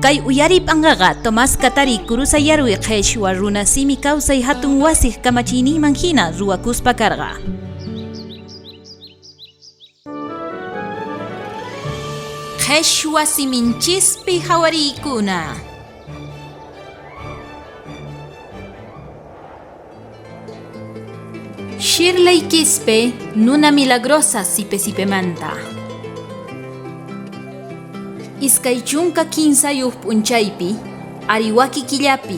Kay uyarip angaga Tomás Katari kurusayarwi qheshwa runa simi kawsay hatun wasih kamachiniman hina ruwakuspa karqa. Qheshwa siminchispi hawarikuna. Shirley Quispe, nuna milagrosa sipe-sipemanta. Iskay chunka kinsayuq p'unchaypi, ariwaki killapi,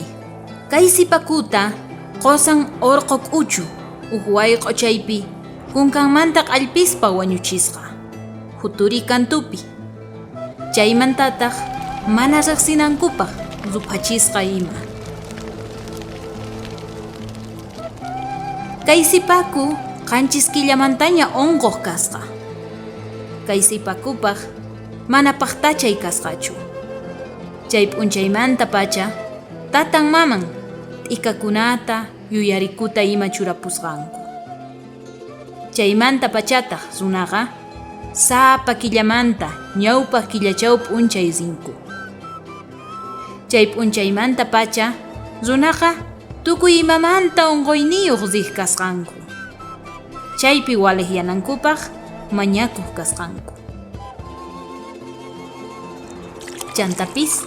kay sipakuta qosan orqoq uchu, uhuay q'ochaypi, kunkanmanta q'allpispa wañuchisqa, huturi kantupi. Chaymantataq mana riqsinankupaq rupachisqa ima. Kay sipaku qanchis killamantaña onqoq kasqa. Kay sipakupaq mana paqtachay kasqachu. Chay p'unchaymanta pacha tatan maman t'ikakunata yuyarikuta ima churapusqanku. Chaymanta pachataq runaqa sapa killamanta ñawpaq killachaw p'unchay rinku. Chay p'unchaymanta pacha runaqa tukuy imamanta unquyniyuq riq kasqanku. Chaypi waliqyanankupaq mañakuq kasqanku. Chantapis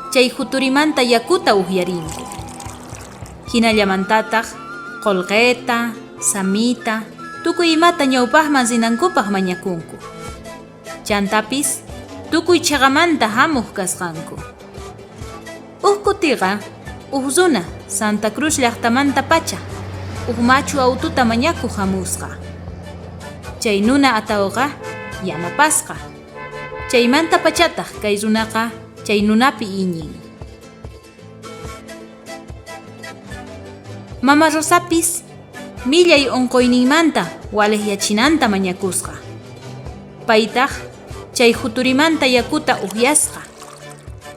chay huturimanta yakuta uhyarinku. Hinallamantataq qolqeta, samita, tukuy imata ñawpaqman rinankupaq mañakunku. Chantapis tukuy chaqamanta hamuq kasqanku. Kutiqa runa Santa Cruz llaqtamanta pacha machu autota mañakuq hamusqa. Chay nuna atawqa yanapasqa. Chaymanta pachataq kay runaqa chay nunapi iñin. Mama Rosapis millay unquyninmanta waliqyachinanta mañakusqa. Paytaq chay huturimanta yakuta uhyasqa.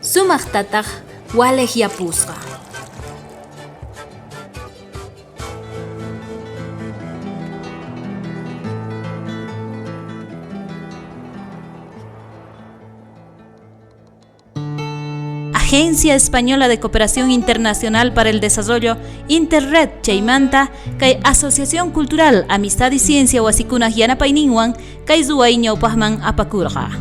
Sumaqtataq waliqyapusqa. Agencia Española de Cooperación Internacional para el Desarrollo, Interred Chaymanta, kay Asociación Cultural Amistad y Ciencia Wasikunaj Yanapayninwan, kay Zuway ñawpaqman apakurqa.